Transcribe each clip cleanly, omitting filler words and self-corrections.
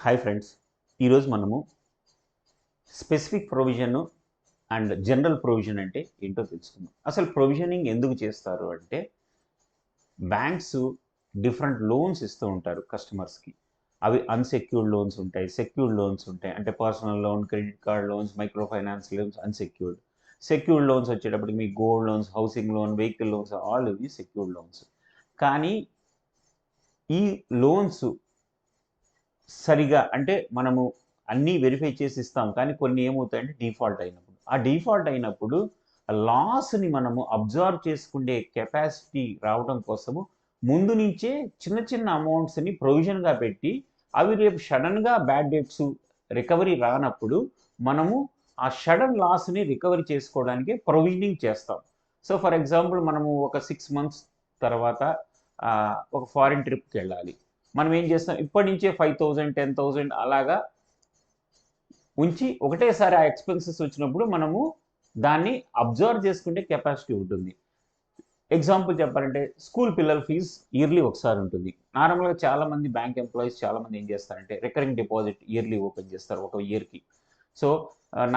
Hi friends, ఈరోజు మనము specific provision and general provision అంటే ఏంటో తెలుసుకుందాం. అసలు ప్రొవిజనింగ్ ఎందుకు చేస్తారు అంటే, బ్యాంక్స్ డిఫరెంట్ లోన్స్ ఇస్తూ ఉంటారు కస్టమర్స్కి. అవి అన్సెక్యూర్డ్ లోన్స్ ఉంటాయి, సెక్యూర్డ్ లోన్స్ ఉంటాయి. అంటే personal loan, credit card loans, micro finance loans, unsecured. Secured loans వచ్చేటప్పటికి మీ gold loans, housing loan, vehicle loans, all ఇవి సెక్యూర్డ్ లోన్స్. కానీ ఈ లోన్స్ సరిగా అంటే మనము అన్నీ వెరిఫై చేసి ఇస్తాం, కానీ కొన్ని ఏమవుతాయంటే డిఫాల్ట్ అయినప్పుడు, ఆ డిఫాల్ట్ అయినప్పుడు లాస్ని మనము అబ్జర్వ్ చేసుకునే కెపాసిటీ రావడం కోసము ముందు నుంచే చిన్న చిన్న అమౌంట్స్ని ప్రొవిజన్గా పెట్టి, అవి రేపు సడన్గా బ్యాడ్ డెట్స్ రికవరీ రానప్పుడు మనము ఆ సడన్ లాస్ని రికవరీ చేసుకోవడానికి ప్రొవిజనింగ్ చేస్తాం. సో ఫర్ ఎగ్జాంపుల్ మనము ఒక 6 months తర్వాత ఒక ఫారిన్ ట్రిప్కి వెళ్ళాలి. మనం ఏం చేస్తాం, ఇప్పటి నుంచే 5,000 10,000 అలాగా ఉంచి ఒకటేసారి ఆ ఎక్స్పెన్సెస్ వచ్చినప్పుడు మనము దాన్ని అబ్జర్వ్ చేసుకుంటే కెపాసిటీ ఉంటుంది. ఎగ్జాంపుల్ చెప్పాలంటే స్కూల్ పిల్లల ఫీజు ఇయర్లీ ఒకసారి ఉంటుంది. నార్మల్గా చాలామంది బ్యాంక్ ఎంప్లాయీస్ చాలామంది ఏం చేస్తారంటే రికరింగ్ డిపాజిట్ ఇయర్లీ ఓపెన్ చేస్తారు ఒక ఇయర్కి. సో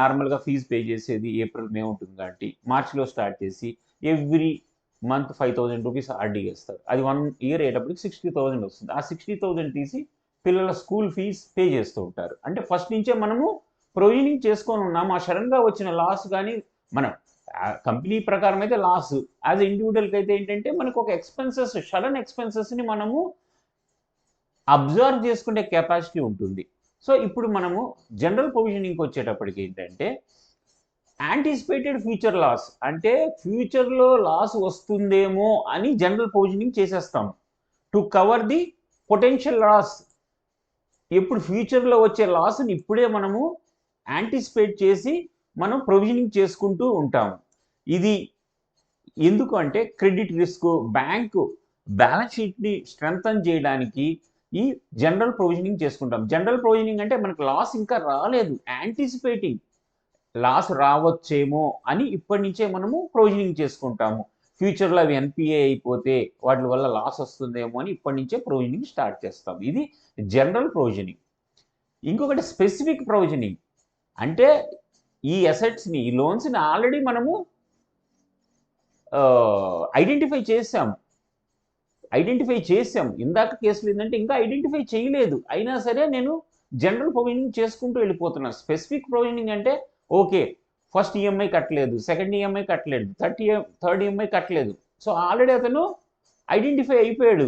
నార్మల్గా ఫీజు పే చేసేది ఏప్రిల్ మే ఉంటుంది కాబట్టి మార్చిలో స్టార్ట్ చేసి ఎవ్రీ మంత్ 5,000 రూపీస్ ఆర్డీ చేస్తారు. అది 1 year అయ్యేటప్పటికి 60,000 వస్తుంది. ఆ 60,000 తీసి పిల్లల స్కూల్ ఫీజు పే చేస్తూ ఉంటారు. అంటే ఫస్ట్ నుంచే మనము ప్రొవిజనింగ్ చేసుకొని ఉన్నాము. ఆ సడన్గా వచ్చిన లాస్ కానీ మనం కంపెనీ ప్రకారం అయితే లాస్, యాజ్ ఇండివిజువల్కి అయితే ఏంటంటే మనకు ఒక ఎక్స్పెన్సెస్, సడన్ ఎక్స్పెన్సెస్ని మనము అబ్జర్వ్ చేసుకునే కెపాసిటీ ఉంటుంది. సో ఇప్పుడు మనము జనరల్ ప్రొవిజనింగ్కి వచ్చేటప్పటికి ఏంటంటే యాంటిసిపేటెడ్ ఫ్యూచర్ లాస్, అంటే ఫ్యూచర్లో లాస్ వస్తుందేమో అని జనరల్ ప్రొవిజనింగ్ చేసేస్తాం to cover the potential loss. ఎప్పుడు ఫ్యూచర్లో వచ్చే లాస్ని ఇప్పుడే మనము యాంటిసిపేట్ చేసి మనం ప్రొవిజనింగ్ చేసుకుంటూ ఉంటాము. ఇది ఎందుకు అంటే క్రెడిట్ రిస్క్, బ్యాంకు బ్యాలెన్స్ షీట్ని స్ట్రెంథన్ చేయడానికి ఈ జనరల్ ప్రొవిజనింగ్ చేసుకుంటాం. జనరల్ ప్రొవిజనింగ్ అంటే మనకు లాస్ ఇంకా రాలేదు, యాంటిసిపేటింగ్ లాస్ రావచ్చేమో అని ఇప్పటి నుంచే మనము ప్రొవిజనింగ్ చేసుకుంటాము. ఫ్యూచర్లో అవి ఎన్పిఏ అయిపోతే వాటి వల్ల లాస్ వస్తుందేమో అని ఇప్పటి నుంచే ప్రొవిజనింగ్ స్టార్ట్ చేస్తాం. ఇది జనరల్ ప్రొవిజనింగ్. ఇంకొకటి స్పెసిఫిక్ ప్రొవిజనింగ్, అంటే ఈ అసెట్స్ని, ఈ లోన్స్ని ఆల్రెడీ మనము ఐడెంటిఫై చేసాం. ఇందాక కేసులు ఏంటంటే ఇంకా ఐడెంటిఫై చేయలేదు, అయినా సరే నేను జనరల్ ప్రొవిజనింగ్ చేసుకుంటూ వెళ్ళిపోతున్నాను. స్పెసిఫిక్ ప్రొవిజనింగ్ అంటే ఓకే, ఫస్ట్ ఈఎంఐ కట్టలేదు, సెకండ్ ఈఎంఐ కట్టలేదు, థర్డ్ ఈఎంఐ కట్టలేదు. సో ఆల్రెడీ అతను ఐడెంటిఫై అయిపోయాడు,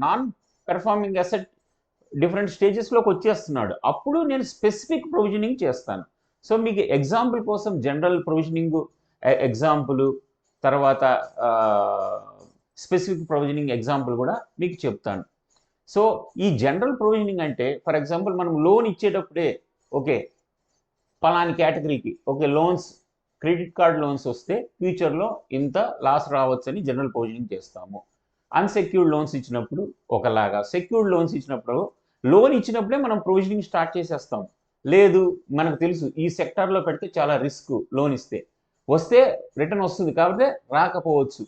నాన్ పెర్ఫార్మింగ్ అసెట్ డిఫరెంట్ స్టేజెస్లోకి వచ్చేస్తున్నాడు. అప్పుడు నేను స్పెసిఫిక్ ప్రొవిజనింగ్ చేస్తాను. సో మీకు ఎగ్జాంపుల్ కోసం జనరల్ ప్రొవిజనింగ్ ఎగ్జాంపుల్, తర్వాత స్పెసిఫిక్ ప్రొవిజనింగ్ ఎగ్జాంపుల్ కూడా మీకు చెప్తాను. సో ఈ జనరల్ ప్రొవిజనింగ్ అంటే ఫర్ ఎగ్జాంపుల్ మనం లోన్ ఇచ్చేటప్పుడే ఓకే పలాని కేటగిరీకి okay loans, credit card loans వస్తే ఫ్యూచర్లో ఇంత లాస్ రావచ్చని జనరల్ ప్రొవిజనింగ్ చేస్తాము. అన్సెక్యూర్డ్ లోన్స్ ఇచ్చినప్పుడు ఒకలాగా, సెక్యూర్డ్ లోన్స్ ఇచ్చినప్పుడు లోన్ ఇచ్చినప్పుడే మనం ప్రొవిజనింగ్ స్టార్ట్ చేసేస్తాం. లేదు మనకు తెలుసు ఈ సెక్టార్లో పెడితే చాలా రిస్క్, లోన్ వస్తే రిటర్న్ వస్తుంది కాబట్టి రాకపోవచ్చు,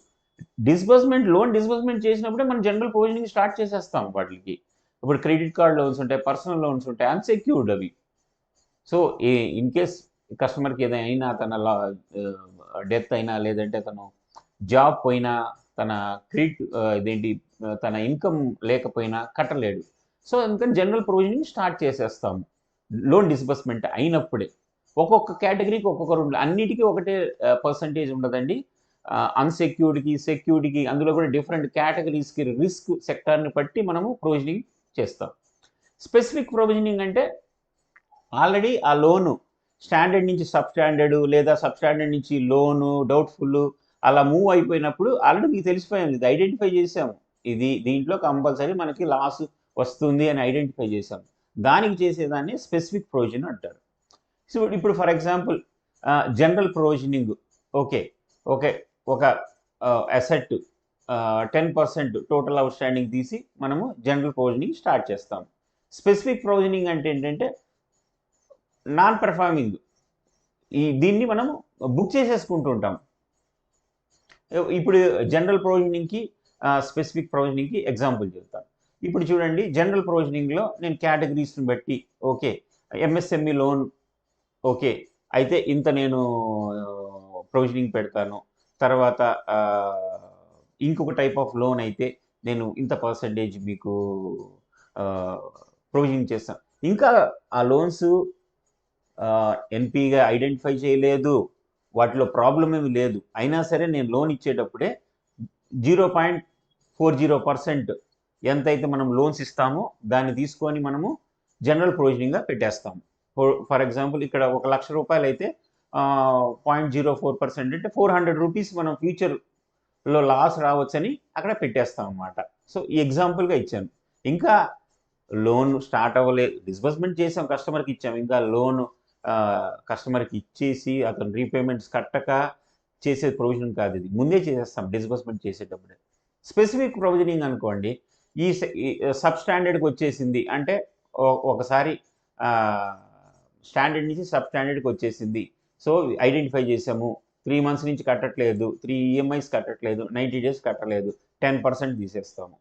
లోన్ డిస్బర్స్మెంట్ చేసినప్పుడే మనం జనరల్ ప్రొవిజనింగ్ స్టార్ట్ చేసేస్తాం వాటికి. ఇప్పుడు క్రెడిట్ కార్డ్ లోన్స్ ఉంటాయి, పర్సనల్ లోన్స్ ఉంటాయి, అన్సెక్యూర్డ్ అవి. సో ఇన్ కేస్ కస్టమర్కి ఏదైనా తన డెత్ అయినా, లేదంటే తను జాబ్ పోయినా, తన క్రెడిట్ తన ఇన్కమ్ లేకపోయినా కట్టలేడు. సో అందుకని జనరల్ ప్రొవిజనింగ్ స్టార్ట్ చేసేస్తాము లోన్ డిస్బర్స్మెంట్ అయినప్పుడే. ఒక్కొక్క కేటగిరీకి ఒక్కొక్కరు ఉంటుంది, అన్నిటికీ ఒకటే పర్సంటేజ్ ఉండదండి. అన్సెక్యూర్డ్కి, సెక్యూర్డ్కి, అందులో కూడా డిఫరెంట్ కేటగిరీస్కి రిస్క్ సెక్టార్ని బట్టి మనము ప్రొవిజనింగ్ చేస్తాం. స్పెసిఫిక్ ప్రొవిజనింగ్ అంటే ఆల్రెడీ ఆ లోను స్టాండర్డ్ నుంచి సబ్ స్టాండర్డ్, లేదా సబ్ స్టాండర్డ్ నుంచి లోను డౌట్ఫుల్ అలా మూవ్ అయిపోయినప్పుడు ఆల్రెడీ మీకు తెలిసిపోయింది, ఇది ఐడెంటిఫై చేసాము, దీంట్లో కంపల్సరీ మనకి లాస్ వస్తుంది అని ఐడెంటిఫై చేసాము. దానికి చేసేదాన్ని స్పెసిఫిక్ ప్రొవిజన్ అంటారు. సో ఇప్పుడు for example general provisioning okay ఒక అసెట్ 10% టోటల్ అవుట్ స్టాండింగ్ తీసి మనము జనరల్ ప్రొవిజనింగ్ స్టార్ట్ చేస్తాం. స్పెసిఫిక్ ప్రొవిజనింగ్ అంటే ఏంటంటే నాన్ పెర్ఫార్మింగ్, దీన్ని మనం బుక్ చేసేసుకుంటూ ఉంటాం. ఇప్పుడు జనరల్ ప్రొవిజనింగ్కి స్పెసిఫిక్ ప్రొవిజనింగ్కి ఎగ్జాంపుల్ చెప్తాను. ఇప్పుడు చూడండి, జనరల్ ప్రొవిజనింగ్లో నేను కేటగిరీస్ని బట్టి ఓకే, ఎంఎస్ఎంఈ లోన్ ఓకే అయితే ఇంత నేను ప్రొవిజనింగ్ పెడతాను. తర్వాత ఇంకొక టైప్ ఆఫ్ లోన్ అయితే నేను ఇంత పర్సంటేజ్ మీకు ప్రొవిజనింగ్ చేస్తాను. ఇంకా ఆ లోన్స్ ఎన్పిగా ఐడెంటిఫై చేయలేదు, వాటిలో ప్రాబ్లం ఏమి లేదు, అయినా సరే నేను లోన్ ఇచ్చేటప్పుడే 0.40% ఎంతైతే మనం లోన్స్ ఇస్తామో దాన్ని తీసుకొని మనము జనరల్ ప్రొవిజనింగ్గా పెట్టేస్తాము. ఫర్ ఎగ్జాంపుల్ ఇక్కడ 1,00,000 రూపాయలు అయితే 0.04% అంటే 400 రూపీస్ మనం ఫ్యూచర్లో లాస్ రావచ్చని అక్కడ పెట్టేస్తాం అన్నమాట. సో ఈ ఎగ్జాంపుల్గా ఇచ్చాను. ఇంకా లోన్ స్టార్ట్ అవ్వలేదు, డిస్బర్స్మెంట్ చేసాం, కస్టమర్కి ఇచ్చాం, ఇంకా లోన్ కస్టమర్కి ఇచ్చేసి అతను రీపేమెంట్స్ కట్టక చేసే ప్రొవిజన్ కాదు ఇది, ముందే చేసేస్తాం డిస్బర్స్మెంట్ చేసేటప్పుడే. స్పెసిఫిక్ ప్రొవిజనింగ్ అనుకోండి, ఈ సబ్ స్టాండర్డ్కి వచ్చేసింది అంటే ఒకసారి స్టాండర్డ్ నుంచి సబ్ స్టాండర్డ్కి వచ్చేసింది, సో ఐడెంటిఫై చేసాము, 3 మంత్స్ నుంచి కట్టట్లేదు, 3 ఈఎంఐస్ కట్టట్లేదు, 90 డేస్ కట్టలేదు, 10% తీసేస్తాము.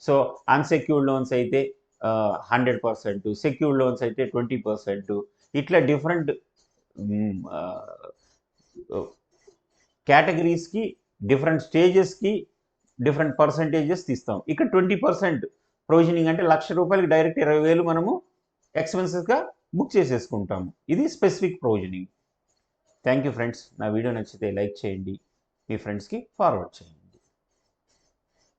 సో అన్సెక్యూర్డ్ లోన్స్ అయితే 100%, సెక్యూర్డ్ లోన్స్ అయితే 20%, ఇట్లా డిఫరెంట్ కేటగిరీస్కి, డిఫరెంట్ స్టేజెస్కి డిఫరెంట్ పర్సంటేజెస్ తీస్తాం. ఇక్కడ 20% ప్రొవిజనింగ్ అంటే 1,00,000 రూపాయలకి డైరెక్ట్ 20,000 మనము ఎక్స్పెన్సెస్గా బుక్ చేసేసుకుంటాము. ఇది specific provisioning. Thank you friends. నా వీడియో నచ్చితే లైక్ చేయండి, మీ ఫ్రెండ్స్కి ఫార్వర్డ్ చేయండి.